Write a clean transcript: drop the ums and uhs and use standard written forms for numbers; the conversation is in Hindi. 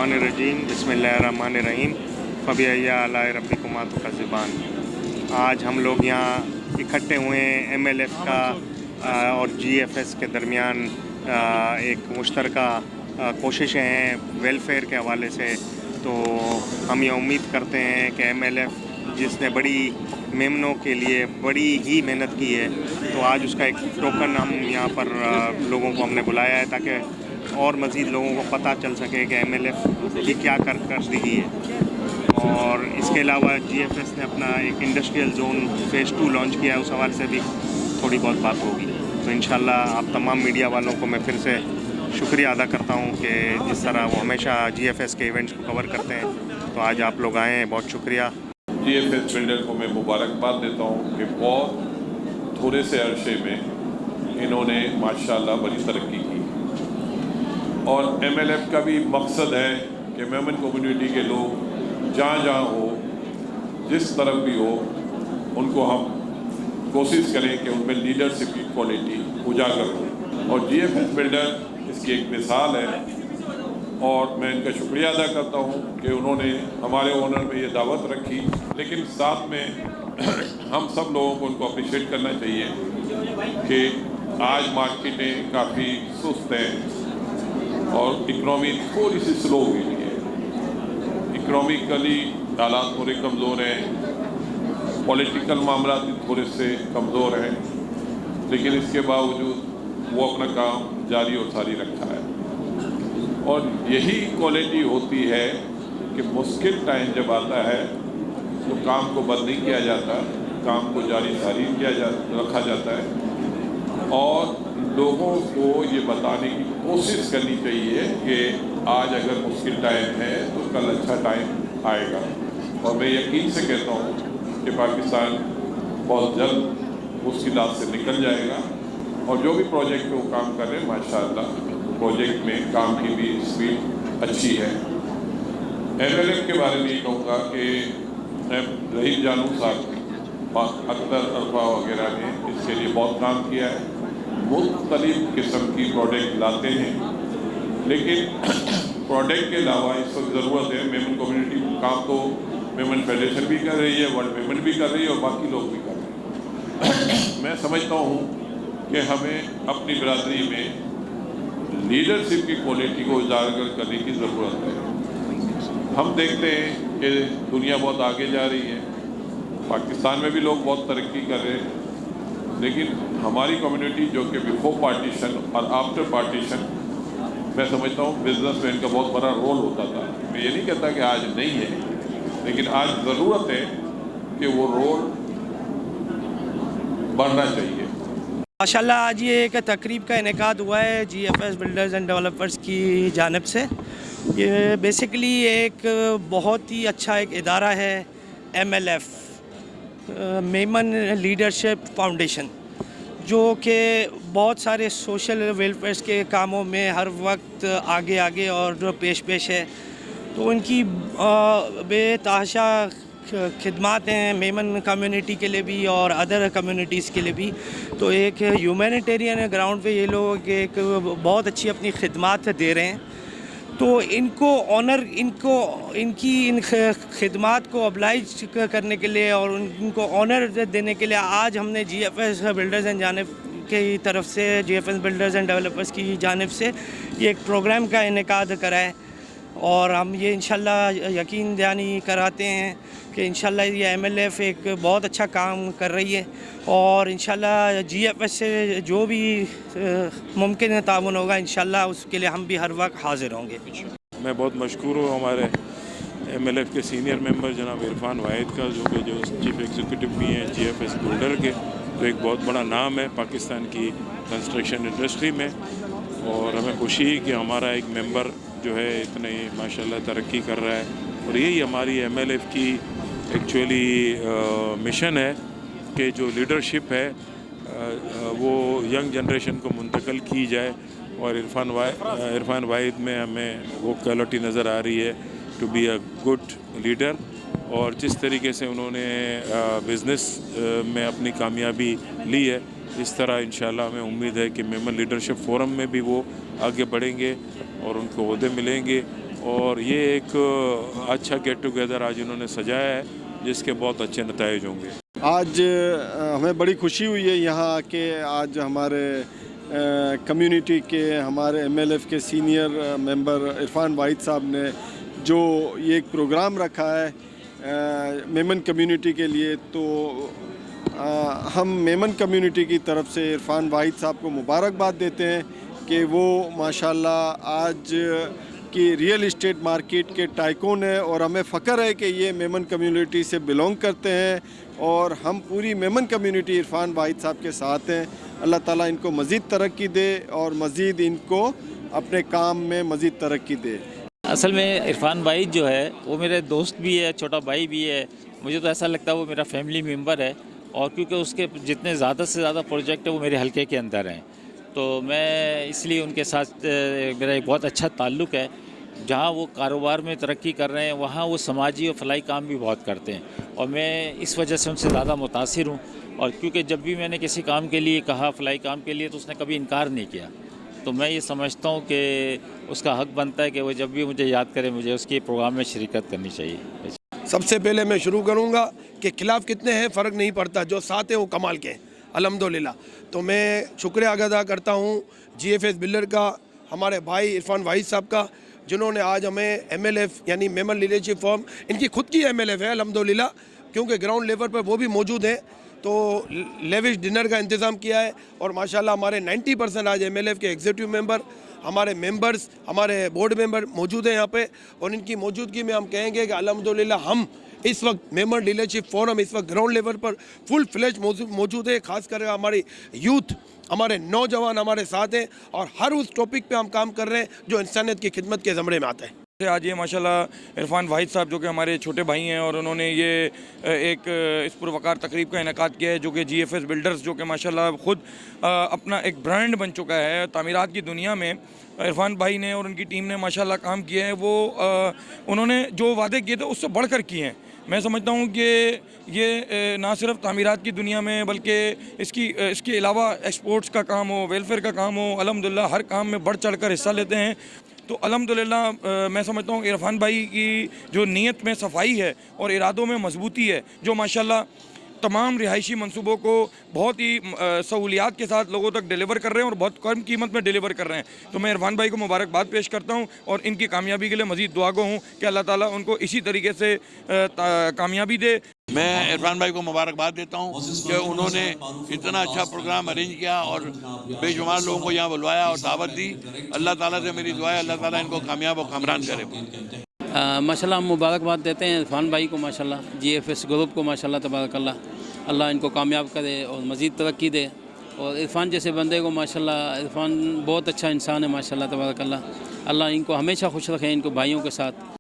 मिनश्शैतानिर्रजीम बिस्मिल्लाहिर्रहमानिर्रहीम फ़बिअय्यि आलाइ रब्बिकुमा तुकज़्ज़िबान। आज हम लोग यहाँ इकट्ठे हुए हैं MLF का और GFS के दरमियान एक मुश्तरका कोशिशें हैं वेलफेयर के हवाले से। तो हम ये उम्मीद करते हैं कि MLF जिसने बड़ी मेमनों के लिए बड़ी ही मेहनत की है, तो आज उसका एक टोकन हम यहाँ पर लोगों को हमने बुलाया है ताकि और मज़ीद लोगों को पता चल सके कि MLF की क्या कारकर्दगी है। और इसके अलावा GFS ने अपना एक इंडस्ट्रियल जोन फ़ेज़ 2 लॉन्च किया है, उस हवाले से भी थोड़ी बहुत बात होगी। तो इंशाल्लाह आप तमाम मीडिया वालों को मैं फिर से शुक्रिया अदा करता हूँ कि जिस तरह वो हमेशा GFS के इवेंट्स को कवर करते हैं। तो आज आप लोग आए हैं, बहुत शुक्रिया। GFS बिल्डर को मैं मुबारकबाद देता हूँ कि बहुत थोड़े से अरसे में इन्होंने माशाल्लाह बड़ी तरक्की की। और MLF का भी मकसद है कि मेमन कम्युनिटी के लोग जहाँ जहाँ हो, जिस तरफ भी हो, उनको हम कोशिश करें कि उनमें लीडरशिप की क्वालिटी उजागर हो। और GFS बिल्डर इसकी एक मिसाल है और मैं इनका शुक्रिया अदा करता हूँ कि उन्होंने हमारे ओनर में ये दावत रखी। लेकिन साथ में हम सब लोगों को उनको अप्रिशिएट करना चाहिए कि आज मार्केटें काफ़ी सुस्त हैं और इकनॉमी थोड़ी सी स्लो हुई है। इकनॉमिकली हालात थोड़े कमज़ोर हैं, पॉलिटिकल मामला भी थोड़े से कमज़ोर हैं, लेकिन इसके बावजूद वो अपना काम जारी और सारी रखा है। और यही क्वालिटी होती है कि मुश्किल टाइम जब आता है तो काम को बंद नहीं किया जाता, काम को जारी सारी रखा जाता है। और लोगों को ये बताने की कोशिश करनी चाहिए कि आज अगर मुश्किल टाइम है तो कल अच्छा टाइम आएगा। और मैं यकीन से कहता हूँ कि पाकिस्तान बहुत जल्द मुश्किलात से निकल जाएगा। और जो भी प्रोजेक्ट पे वो काम कर रहे हैं माशाअल्लाह प्रोजेक्ट में काम की भी स्पीड अच्छी है। MLF के बारे में ये कहूँगा कि रहीम जानू साहब, अख्तर अरफा वगैरह ने इसके लिए बहुत काम किया है, मुख्तलिफ़ किस्म की प्रोडक्ट लाते हैं। लेकिन प्रोडक्ट के अलावा इस वक्त ज़रूरत है मेमन कम्युनिटी काम तो मेमन फेडरेशन भी कर रही है, वर्ल्ड मेमन भी कर रही है और बाकी लोग भी कर रहे हैं। मैं समझता हूँ कि हमें अपनी बिरादरी में लीडरशिप की क्वालिटी को उजागर करने की ज़रूरत है। हम देखते हैं कि दुनिया बहुत आगे जा रही है, पाकिस्तान में भी लोग बहुत तरक्की कर रहे हैं, लेकिन हमारी कम्युनिटी जो कि बिफोर पार्टीशन और आफ्टर पार्टीशन मैं समझता हूँ बिजनेस में इनका बहुत बड़ा रोल होता था। मैं ये नहीं कहता कि आज नहीं है, लेकिन आज ज़रूरत है कि वो रोल बढ़ना चाहिए। माशाल्लाह आज ये एक तकरीब का इनेकाद हुआ है GFS बिल्डर्स एंड डेवलपर्स की जानिब से। ये बेसिकली एक बहुत ही अच्छा एक इदारा है MLF, मेमन लीडरशिप फाउंडेशन, जो कि बहुत सारे सोशल वेलफेयर के कामों में हर वक्त आगे और पेश है। तो उनकी बेतहाशा खिदमात हैं मेमन कम्युनिटी के लिए भी और अदर कम्युनिटीज़ के लिए भी। तो एक ह्यूमैनिटेरियन ग्राउंड पे ये लोग एक बहुत अच्छी अपनी खिदमात दे रहे हैं। तो इनको ऑनर इनकी इन खिदमात को ऑब्लाइज करने के लिए और इनको ऑनर देने के लिए आज हमने GFS बिल्डर्स एंड जानिब की तरफ से GFS बिल्डर्स एंड डेवलपर्स की जानिब से ये एक प्रोग्राम का इनेकाद करा है। और हम ये इंशाल्लाह यकीन दहानी कराते हैं कि इंशाल्लाह ये MLF एक बहुत अच्छा काम कर रही है और इंशाल्लाह GFS से जो भी मुमकिन ताउन होगा इंशाल्लाह उसके लिए हम भी हर वक्त हाजिर होंगे। मैं बहुत मशकूर हूँ हमारे MLF के सीनियर मेंबर जनाब इरफान वाहिद का, जो चीफ एग्जीक्यूटिव भी हैं GFS बिल्डर के। तो एक बहुत बड़ा नाम है पाकिस्तान की कंस्ट्रक्शन इंडस्ट्री में और हमें खुशी है कि हमारा एक मेंबर जो है इतने माशाल्लाह तरक्की कर रहा है। और यही हमारी MLF की एक्चुअली मिशन है कि जो लीडरशिप है वो यंग जनरेशन को मुंतकिल की जाए। और इरफान वाहिद में हमें वो क्वालिटी नज़र आ रही है to be a good leader. और जिस तरीके से उन्होंने बिज़नेस में अपनी कामयाबी ली है, इस तरह इंशाल्लाह हमें उम्मीद है कि मेमन लीडरशिप फोरम में भी वो आगे बढ़ेंगे और उनको ओहदे मिलेंगे और ये एक अच्छा गेट टुगेदर आज इन्होंने सजाया है जिसके बहुत अच्छे नताइज होंगे। आज हमें बड़ी खुशी हुई है यहाँ आके। आज हमारे कम्युनिटी के हमारे MLF के सीनियर मेंबर इरफान वाहिद साहब ने जो ये एक प्रोग्राम रखा है मेमन कम्युनिटी के लिए, तो हम मेमन कम्युनिटी की तरफ से इरफान वाहिद साहब को मुबारकबाद देते हैं कि वो माशाल्लाह आज की रियल इस्टेट मार्केट के टाइकून है और हमें फ़ख्र है कि ये मेमन कम्युनिटी से बिलोंग करते हैं और हम पूरी मेमन कम्युनिटी इरफान वाहिद साहब के साथ हैं। अल्लाह ताला इनको मज़ीद तरक्की दे और मज़ीद इनको अपने काम में मज़ीद तरक्की दे। असल में इरफान वाहिद जो है वो मेरे दोस्त भी है, छोटा भाई भी है। मुझे तो ऐसा लगता है वो मेरा फैमिली मेम्बर है और क्योंकि उसके जितने ज़्यादा से ज़्यादा प्रोजेक्ट है वो मेरे हलके के अंदर हैं, तो मैं इसलिए उनके साथ मेरा एक बहुत अच्छा ताल्लुक़ है। जहाँ वो कारोबार में तरक्की कर रहे हैं वहाँ वो समाजी और फलाई काम भी बहुत करते हैं और मैं इस वजह से उनसे ज़्यादा मुतासिर हूँ। और क्योंकि जब भी मैंने किसी काम के लिए कहा, फलाई काम के लिए, तो उसने कभी इनकार नहीं किया। तो मैं ये समझता हूँ कि उसका हक़ बनता है कि वो जब भी मुझे याद करे मुझे उसके प्रोग्राम में शिरकत करनी चाहिए। सबसे पहले मैं शुरू करूँगा कि खिलाफ कितने हैं फ़र्क नहीं पड़ता, जो साथ हैं वो कमाल के हैं अल्हम्दुलिल्लाह। तो मैं शुक्रिया अदा करता हूँ GFS बिल्डर का, हमारे भाई इरफान वाहिद साहब का, जिन्होंने आज हमें MLF यानी मेमन लीडरशिप फॉर्म, इनकी खुद की MLF है अल्हम्दुलिल्लाह, क्योंकि ग्राउंड लेवल पर वो भी मौजूद हैं, तो लेविश डिनर का इंतज़ाम किया है। और माशाल्लाह हमारे 90% आज MLF के एग्जीक्यूटिव मेंबर, हमारे मेंबर्स, हमारे बोर्ड मेंबर मौजूद हैं यहाँ पे। और इनकी मौजूदगी में हम कहेंगे कि अल्हम्दुलिल्लाह हम इस वक्त मेमन लीडरशिप फोरम इस वक्त ग्राउंड लेवल पर फुल फ्लेज मौजूद है। खासकर हमारी यूथ, हमारे नौजवान हमारे साथ हैं और हर उस टॉपिक पे हम काम कर रहे हैं जो इंसानियत की खिदमत के ज़मरे में आता है। आज ये माशाल्लाह इरफान वाहिद साहब जो कि हमारे छोटे भाई हैं और उन्होंने ये एक इस पुरवकार तकरीब का इनेकाद किया है जो कि GFS बिल्डर्स जो कि माशाल्लाह ख़ुद अपना एक ब्रांड बन चुका है तामीरात की दुनिया में। इरफान भाई ने और उनकी टीम ने माशाल्लाह काम किए हैं, वो उन्होंने जो वादे किए थे उससे बढ़कर किए हैं। मैं समझता हूँ कि ये ना सिर्फ तामीरात की दुनिया में बल्कि इसके अलावा एक्सपोर्ट्स का काम हो, वेलफेयर का काम हो, अल्हम्दुलिल्लाह हर काम में बढ़ चढ़ कर हिस्सा लेते हैं। तो अल्हम्दुलिल्लाह मैं समझता हूँ इरफान भाई की जो नीयत में सफाई है और इरादों में मजबूती है, जो माशाल्लाह तमाम रिहायशी मंसूबों को बहुत ही सहूलियात के साथ लोगों तक डिलीवर कर रहे हैं और बहुत कम कीमत में डिलीवर कर रहे हैं। तो मैं इरफान भाई को मुबारकबाद पेश करता हूं और इनकी कामयाबी के लिए मज़ीद दुआगो हूं कि अल्लाह ताला उनको इसी तरीके से कामयाबी दे। मैं इरफान भाई को मुबारकबाद देता हूं कि उन्होंने इतना अच्छा प्रोग्राम अरेंज किया और बेशुमार लोगों को यहाँ बुलवाया और दावत दी। अल्लाह ताला से मेरी दुआ है अल्लाह ताला इनको कामयाब और कामरान करे। माशाल्लाह हम मुबारकबाद देते हैं इरफान भाई को, माशाल्लाह GFS ग्रुप को, माशाल्लाह तबारकल्लाह, अल्लाह इनको कामयाब करे और मज़ीद तरक्की दे। और इरफान जैसे बंदे को माशाल्लाह, इरफान बहुत अच्छा इंसान है माशाल्लाह तबारकल्लाह, अल्लाह इनको हमेशा खुश रखे इनको भाइयों के साथ।